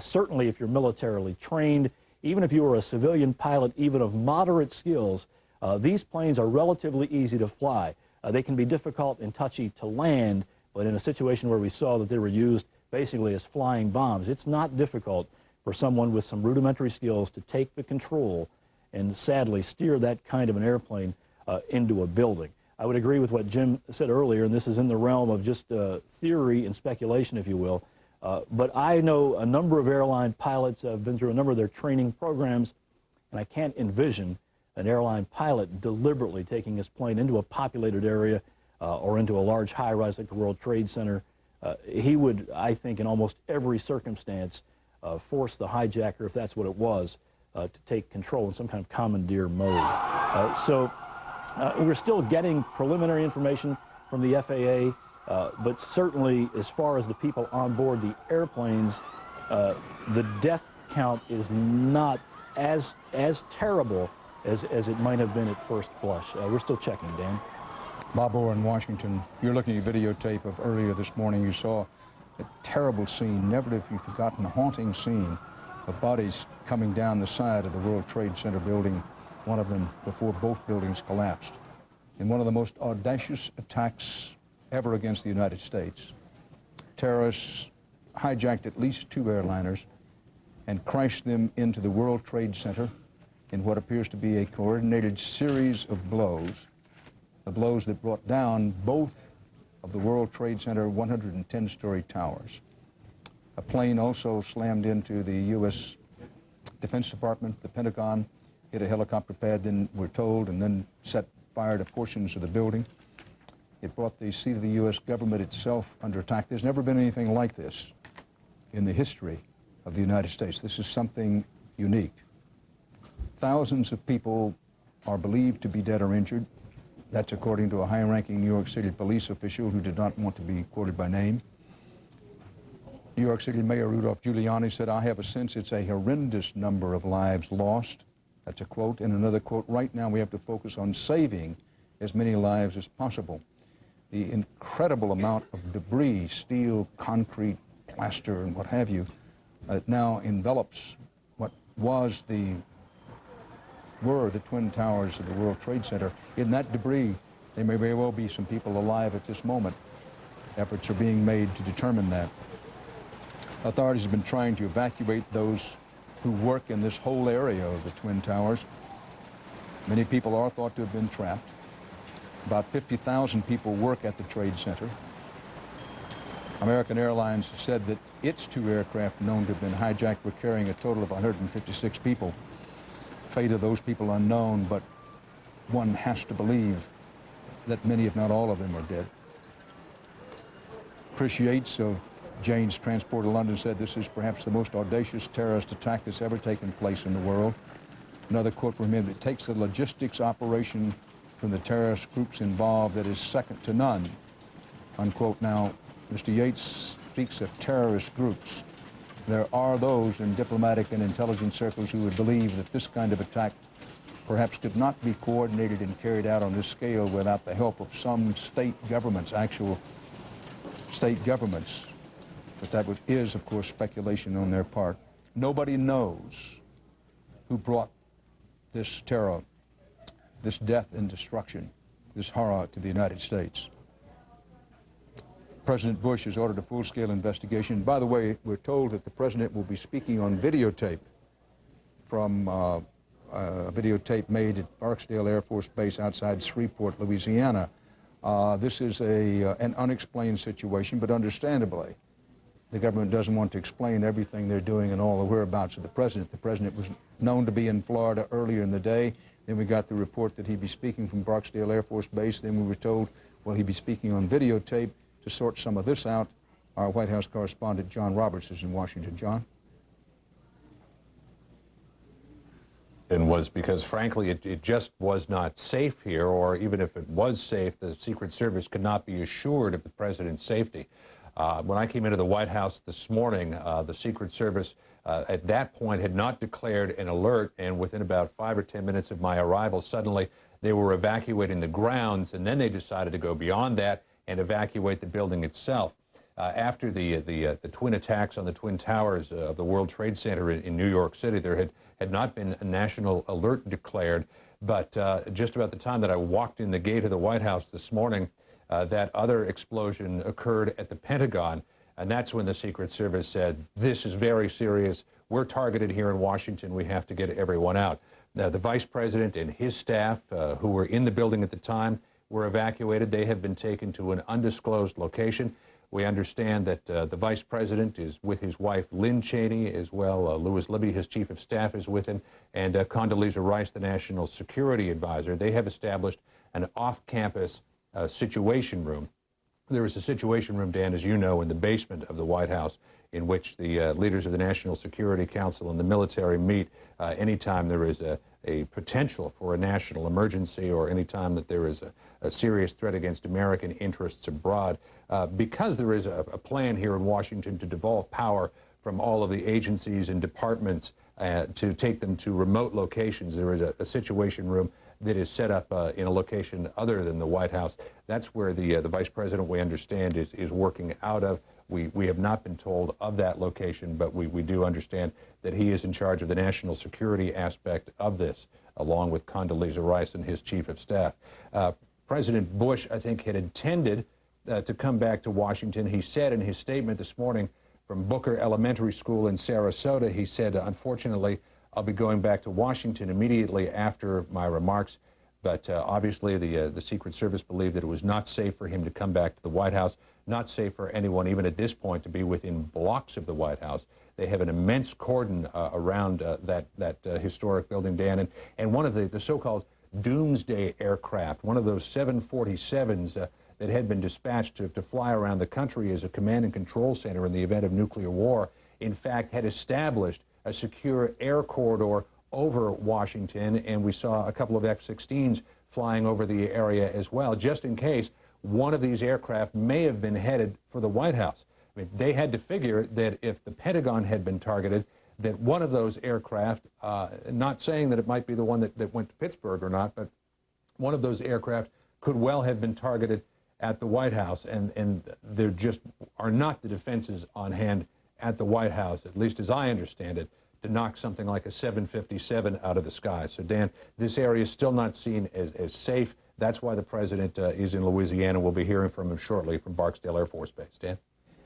certainly if you're militarily trained, even if you were a civilian pilot, even of moderate skills, these planes are relatively easy to fly. They can be difficult and touchy to land, but in a situation where we saw that they were used basically as flying bombs, it's not difficult for someone with some rudimentary skills to take the control and sadly steer that kind of an airplane into a building. I would agree with what Jim said earlier, and this is in the realm of just theory and speculation, if you will. But I know a number of airline pilots. I've been through a number of their training programs, and I can't envision an airline pilot deliberately taking his plane into a populated area or into a large high-rise like the World Trade Center. He would, I think, in almost every circumstance, force the hijacker, if that's what it was, to take control in some kind of commandeer mode. We're still getting preliminary information from the FAA, but certainly as far as the people on board the airplanes, the death count is not as terrible as it might have been at first blush. We're still checking, Dan. Bob Orr in Washington, you're looking at videotape of earlier this morning. You saw a terrible scene, never have you forgotten, a haunting scene of bodies coming down the side of the World Trade Center building, one of them before both buildings collapsed. In one of the most audacious attacks ever against the United States, terrorists hijacked at least 2 airliners and crashed them into the World Trade Center in what appears to be a coordinated series of blows, the blows that brought down both of the World Trade Center 110-story towers. A plane also slammed into the U.S. Defense Department, the Pentagon, hit a helicopter pad, then we're told, and then set fire to portions of the building. It brought the seat of the U.S. government itself under attack. There's never been anything like this in the history of the United States. This is something unique. Thousands of people are believed to be dead or injured. That's according to a high-ranking New York City police official who did not want to be quoted by name. New York City Mayor Rudolph Giuliani said, "I have a sense it's a horrendous number of lives lost." That's a quote. And another quote, "Right now we have to focus on saving as many lives as possible." The incredible amount of debris, steel, concrete, plaster, and what have you, now envelops what were the Twin Towers of the World Trade Center. In that debris, there may very well be some people alive at this moment. Efforts are being made to determine that. Authorities have been trying to evacuate those who work in this whole area of the Twin Towers. Many people are thought to have been trapped. About 50,000 people work at the Trade Center. American Airlines said that its 2 aircraft known to have been hijacked were carrying a total of 156 people. Fate of those people unknown, but one has to believe that many, if not all of them, are dead. Chris Yates of Jane's Transport of London said this is perhaps the most audacious terrorist attack that's ever taken place in the world. Another quote from him: "It takes the logistics operation from the terrorist groups involved that is second to none," unquote. Now, Mr. Yates speaks of terrorist groups. There are those in diplomatic and intelligence circles who would believe that this kind of attack perhaps could not be coordinated and carried out on this scale without the help of some state governments, actual state governments. But that is, of course, speculation on their part. Nobody knows who brought this terror, this death and destruction, this horror to the United States. President Bush has ordered a full-scale investigation. By the way, we're told that the president will be speaking on videotape from a videotape made at Barksdale Air Force Base outside Shreveport, Louisiana. This is an unexplained situation, but understandably, the government doesn't want to explain everything they're doing and all the whereabouts of the president. The president was known to be in Florida earlier in the day. Then we got the report that he'd be speaking from Barksdale Air Force Base. Then we were told, well, he'd be speaking on videotape. To sort some of this out, our White House correspondent John Roberts is in Washington. John? And was because, frankly, it just was not safe here, or even if it was safe, the Secret Service could not be assured of the president's safety. When I came into the White House this morning, the Secret Service at that point had not declared an alert, and within about 5 or 10 minutes of my arrival, suddenly they were evacuating the grounds, and then they decided to go beyond that and evacuate the building itself. After the twin attacks on the Twin Towers of the World Trade Center in New York City, there had not been a national alert declared, but just about the time that I walked in the gate of the White House this morning, that other explosion occurred at the Pentagon, and that's when the Secret Service said, this is very serious, we're targeted here in Washington, we have to get everyone out. Now, the Vice President and his staff, who were in the building at the time, were evacuated. They have been taken to an undisclosed location. We understand that the Vice President is with his wife, Lynn Cheney, as well. Louis Libby, his Chief of Staff, is with him, and Condoleezza Rice, the National Security Advisor. They have established an off-campus situation room. There is a situation room, Dan, as you know, in the basement of the White House, in which the leaders of the National Security Council and the military meet anytime there is a potential for a national emergency or anytime that there is a serious threat against American interests abroad. Because there is a plan here in Washington to devolve power from all of the agencies and departments to take them to remote locations, there is a situation room that is set up in a location other than the White House. That's where the Vice President, we understand, is working out of. We have not been told of that location, but we do understand that he is in charge of the national security aspect of this, along with Condoleezza Rice and his Chief of Staff. President Bush, I think, had intended to come back to Washington. He said in his statement this morning from Booker Elementary School in Sarasota, he said, unfortunately, I'll be going back to Washington immediately after my remarks. But obviously, the Secret Service believed that it was not safe for him to come back to the White House, not safe for anyone, even at this point, to be within blocks of the White House. They have an immense cordon around that historic building, Dan. And one of the so-called doomsday aircraft, one of those 747s that had been dispatched to fly around the country as a command and control center in the event of nuclear war, in fact, had established a secure air corridor over Washington, and we saw a couple of F-16s flying over the area as well, just in case one of these aircraft may have been headed for the White House. I mean, they had to figure that if the Pentagon had been targeted, that one of those aircraft, not saying that it might be the one that went to Pittsburgh or not, but one of those aircraft could well have been targeted at the White House, and there just are not the defenses on hand at the White House, at least as I understand it, to knock something like a 757 out of the sky. So, Dan, this area is still not seen as safe. That's why the president is in Louisiana. We'll be hearing from him shortly from Barksdale Air Force Base. Dan?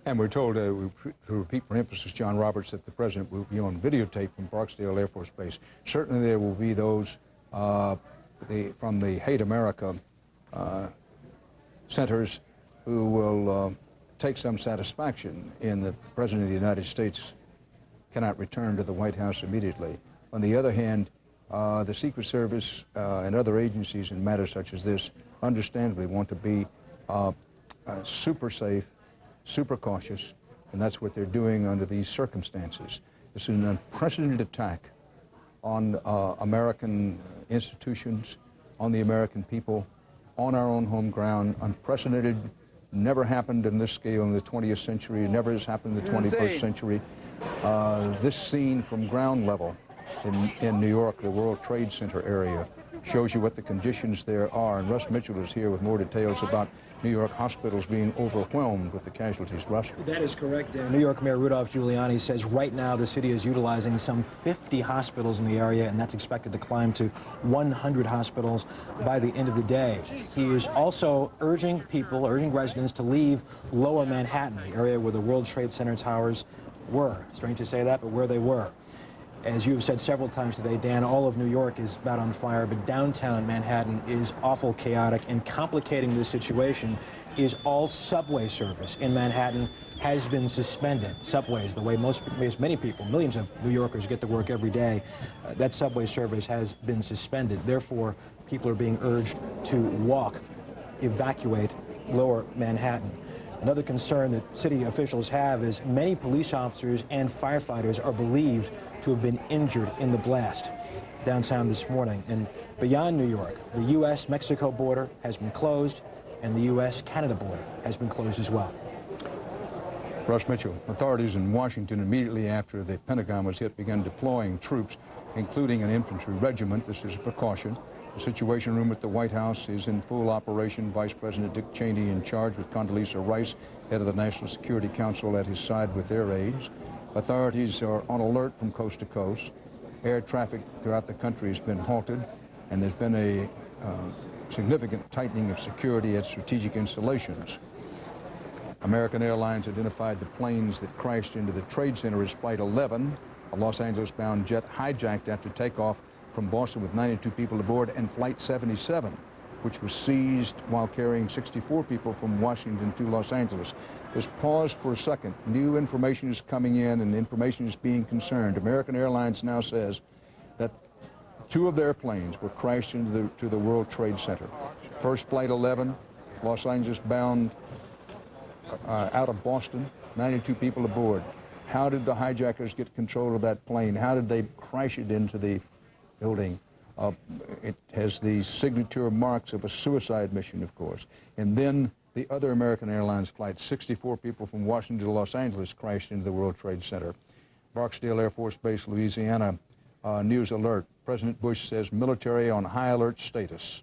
And we're told, to repeat for emphasis, John Roberts, that the president will be on videotape from Barksdale Air Force Base. Certainly there will be those from the Hate America centers who will take some satisfaction in the President of the United States cannot return to the White House immediately. On the other hand, the Secret Service and other agencies in matters such as this understandably want to be super safe, super cautious, and that's what they're doing under these circumstances. This is an unprecedented attack on American institutions, on the American people, on our own home ground, unprecedented, never happened in this scale in the 20th century, never has happened in the 21st century. This scene from ground level in New York, the World Trade Center area, shows you what the conditions there are. And Russ Mitchell is here with more details about New York hospitals being overwhelmed with the casualties. Russ? That is correct, Dan. New York Mayor Rudolph Giuliani says right now the city is utilizing some 50 hospitals in the area, and that's expected to climb to 100 hospitals by the end of the day. He is also urging residents to leave Lower Manhattan, the area where the World Trade Center towers were. Strange to say that, but where they were. As you have said several times today, Dan, all of New York is about on fire, but downtown Manhattan is awful chaotic, and complicating this situation is all subway service in Manhattan has been suspended. Subways, the way many people, millions of New Yorkers get to work every day, that subway service has been suspended. Therefore, people are being urged to evacuate Lower Manhattan. Another concern that city officials have is many police officers and firefighters are believed to have been injured in the blast downtown this morning. And beyond New York, the U.S.-Mexico border has been closed, and the U.S.-Canada border has been closed as well. Russ Mitchell. Authorities in Washington immediately after the Pentagon was hit began deploying troops, including an infantry regiment. This is a precaution. The Situation Room at the White House is in full operation. Vice President Dick Cheney in charge with Condoleezza Rice, head of the National Security Council, at his side with their aides. Authorities are on alert from coast to coast. Air traffic throughout the country has been halted, and there's been a significant tightening of security at strategic installations. American Airlines identified the planes that crashed into the Trade Center as Flight 11, a Los Angeles-bound jet hijacked after takeoff from Boston with 92 people aboard, and Flight 77, which was seized while carrying 64 people from Washington to Los Angeles. Just pause for a second. New information is coming in, and information is being concerned. American Airlines now says that 2 of their planes were crashed into the World Trade Center. First, Flight 11, Los Angeles bound out of Boston, 92 people aboard. How did the hijackers get control of that plane? How did they crash it into the building? It has the signature marks of a suicide mission, of course. And then the other American Airlines flight, 64 people from Washington to Los Angeles, crashed into the World Trade Center. Barksdale Air Force Base, Louisiana, news alert. President Bush says military on high alert status.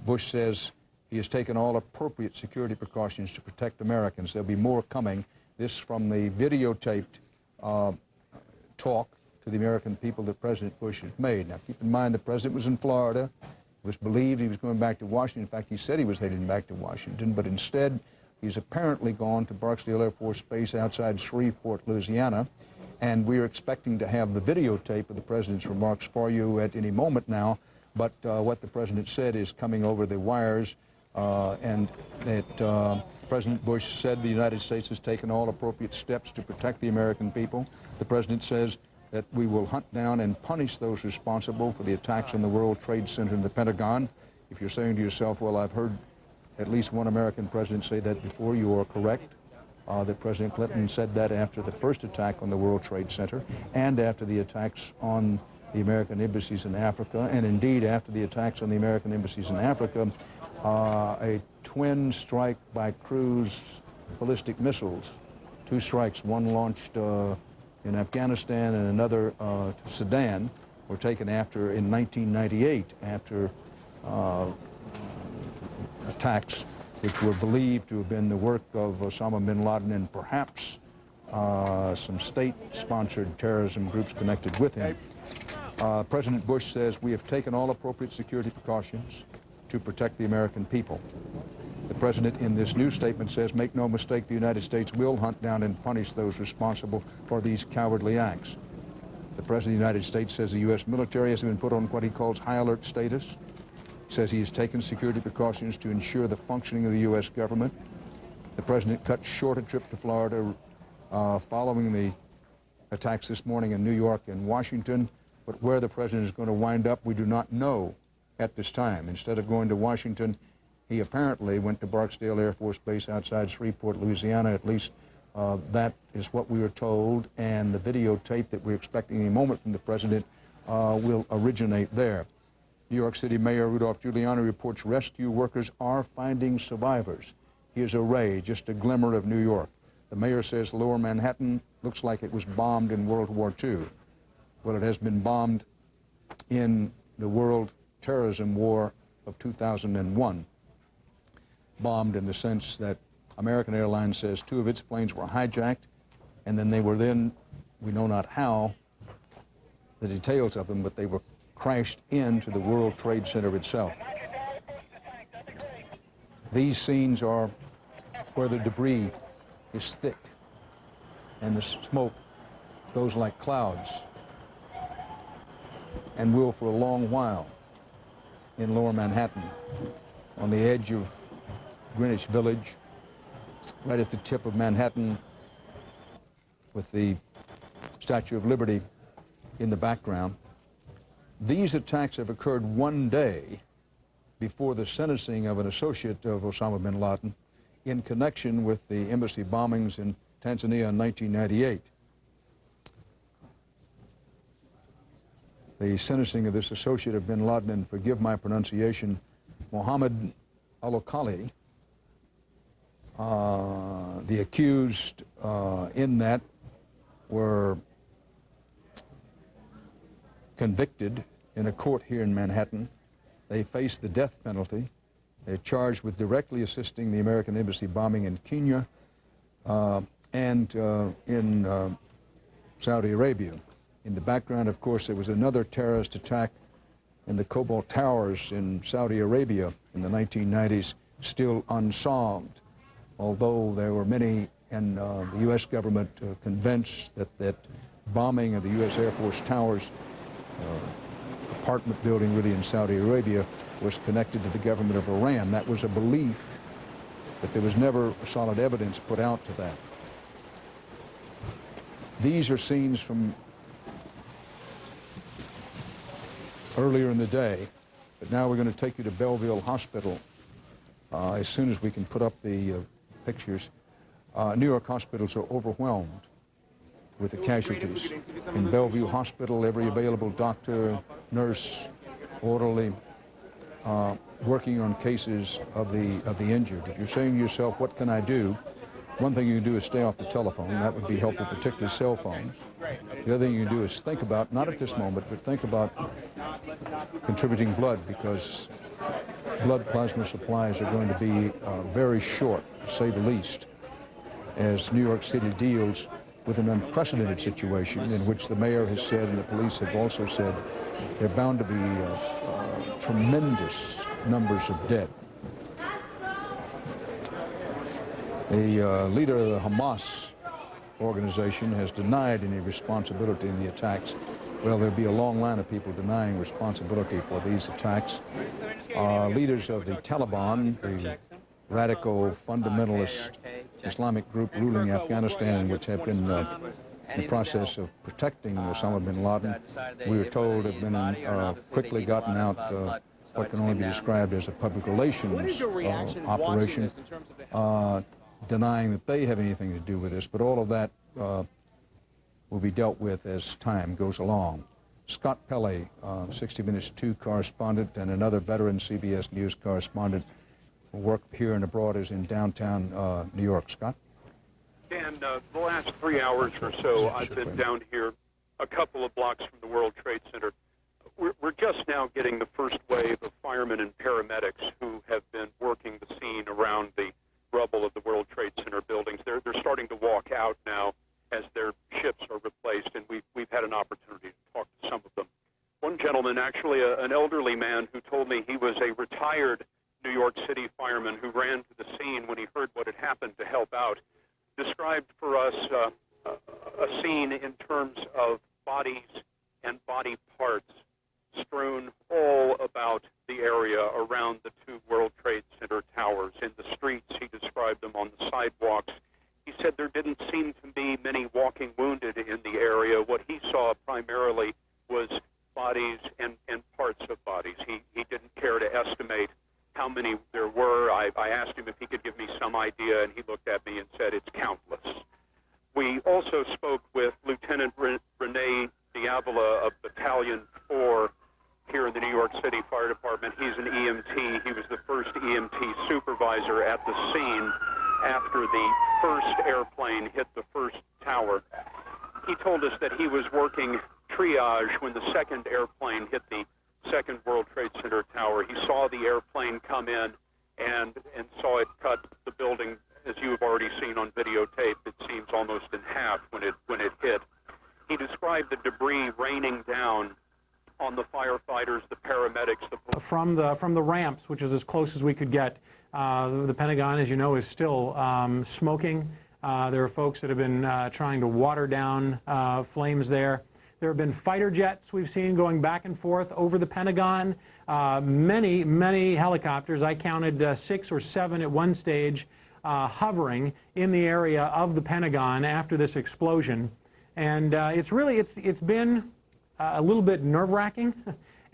Bush says he has taken all appropriate security precautions to protect Americans. There'll be more coming. This from the videotaped talk to the American people that President Bush has made. Now, keep in mind the president was in Florida. It was believed he was going back to Washington. In fact, he said he was heading back to Washington, but instead he's apparently gone to Barksdale Air Force Base outside Shreveport, Louisiana, and we're expecting to have the videotape of the president's remarks for you at any moment now, but what the president said is coming over the wires, and that President Bush said the United States has taken all appropriate steps to protect the American people. The president says that we will hunt down and punish those responsible for the attacks on the World Trade Center and the Pentagon. If you're saying to yourself, well, I've heard at least one American president say that before, you are correct. That President Clinton said that after the first attack on the World Trade Center and after the attacks on the American embassies in Africa, and indeed after the attacks on the American embassies in Africa, a twin strike by cruise ballistic missiles, 2 strikes, one launched in Afghanistan and another to Sudan, were taken after in 1998 after attacks which were believed to have been the work of Osama bin Laden and perhaps some state-sponsored terrorism groups connected with him. President Bush says we have taken all appropriate security precautions to protect the American people. The president in this new statement says, make no mistake, the United States will hunt down and punish those responsible for these cowardly acts. The president of the United States says the U.S. military has been put on what he calls high alert status. He says he has taken security precautions to ensure the functioning of the U.S. government. The president cut short a trip to Florida following the attacks this morning in New York and Washington, but where the president is going to wind up, we do not know at this time. Instead of going to Washington, he apparently went to Barksdale Air Force Base outside Shreveport, Louisiana. At least that is what we were told, and the videotape that we're expecting any moment from the president will originate there. New York City Mayor Rudolph Giuliani reports rescue workers are finding survivors. Here's a ray, just a glimmer of New York. The mayor says Lower Manhattan looks like it was bombed in World War II. Well, it has been bombed in the world terrorism war of 2001, bombed in the sense that American Airlines says 2 of its planes were hijacked, and then they were then, we know not how, the details of them, but they were crashed into the World Trade Center itself. These scenes are where the debris is thick and the smoke goes like clouds and will for a long while in Lower Manhattan, on the edge of Greenwich Village, right at the tip of Manhattan, with the Statue of Liberty in the background. These attacks have occurred one day before the sentencing of an associate of Osama bin Laden in connection with the embassy bombings in Tanzania in 1998. The sentencing of this associate of bin Laden, and forgive my pronunciation, Mohammed al-Qaeda, the accused in that were convicted in a court here in Manhattan. They face the death penalty. They're charged with directly assisting the American embassy bombing in Kenya and in Saudi Arabia. In the background, of course, there was another terrorist attack in the Cobalt Towers in Saudi Arabia in the 1990s, still unsolved, although there were many in the U.S. government convinced that that bombing of the U.S. Air Force Towers apartment building really in Saudi Arabia was connected to the government of Iran. That was a belief, but there was never solid evidence put out to that. These are scenes from earlier in the day, but now we're going to take you to Belleville Hospital as soon as we can put up the pictures. New York hospitals are overwhelmed with the casualties. In Bellevue Hospital, every available doctor, nurse, orderly, working on cases of the injured. If you're saying to yourself, what can I do? One thing you can do is stay off the telephone. That would be helpful, particularly cell phones. The other thing you can do is think about, not at this moment, but think about contributing blood, because blood plasma supplies are going to be very short, to say the least, as New York City deals with an unprecedented situation in which the mayor has said and the police have also said there are bound to be tremendous numbers of dead. The leader of the Hamas organization has denied any responsibility in the attacks. Well, there'll be a long line of people denying responsibility for these attacks. Leaders of the Taliban, the radical fundamentalist Islamic group ruling Afghanistan, which have been in the process of protecting Osama bin Laden, we were told have been quickly gotten out what can only be described as a public relations operation, denying that they have anything to do with this, but all of that will be dealt with as time goes along. Scott Pelley, 60 Minutes 2 correspondent and another veteran CBS News correspondent, who work here and abroad, is in downtown New York. Scott? Dan, the last 3 hours or so, I've been down here a couple of blocks from the World Trade Center. We're just now getting the first wave of firemen and paramedics who have been working the scene around the rubble of the World Trade Center buildings. They're starting to walk out now as their ships are replaced, and we've had an opportunity to talk to some of them. One gentleman, actually an elderly man, who told me he was a retired New York City fireman who ran to the scene when he heard what had happened to help out, described for us a scene in terms of bodies and body parts strewn all about the area around the 2 World Trade Center towers. In the streets, he described them, on the sidewalks. He said there didn't seem to be many walking wounded in the area. What he saw primarily was bodies and parts of bodies. He didn't care to estimate how many there were. I asked him if he could give me some idea, and he looked at me and said it's countless. We also spoke with Lieutenant Rene Diavola of Battalion 4 here in the New York City Fire Department. He's an EMT. He was the first EMT supervisor at the scene after the first airplane hit the first tower. He told us that he was working triage when the second airplane hit the second World Trade Center tower. He saw the airplane come in and saw it cut the building, as you have already seen on videotape. It seems almost in half when it hit. He described the debris raining down on the firefighters, the paramedics, from the ramps, which is as close as we could get. The Pentagon, as you know, is still smoking. There are folks that have been trying to water down flames there. There have been fighter jets we've seen going back and forth over the Pentagon. Many helicopters. I counted 6 or 7 at one stage hovering in the area of the Pentagon after this explosion. And it's been a little bit nerve-wracking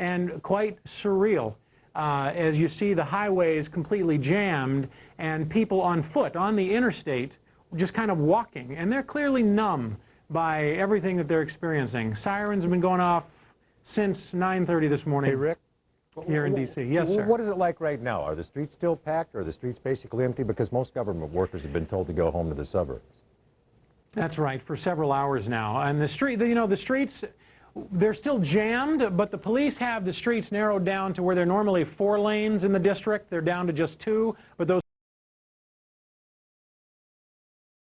and quite surreal as you see the highways completely jammed and people on foot on the interstate just kind of walking. And they're clearly numb by everything that they're experiencing. Sirens have been going off since 9:30 this morning. Hey, Rick. Here in D.C. Yes, sir. What is it like right now? Are the streets still packed, or are the streets basically empty? Because most government workers have been told to go home to the suburbs. That's right, for several hours now. And the streets, they're still jammed, but the police have the streets narrowed down to where there are normally 4 lanes in the district. They're down to just 2, but those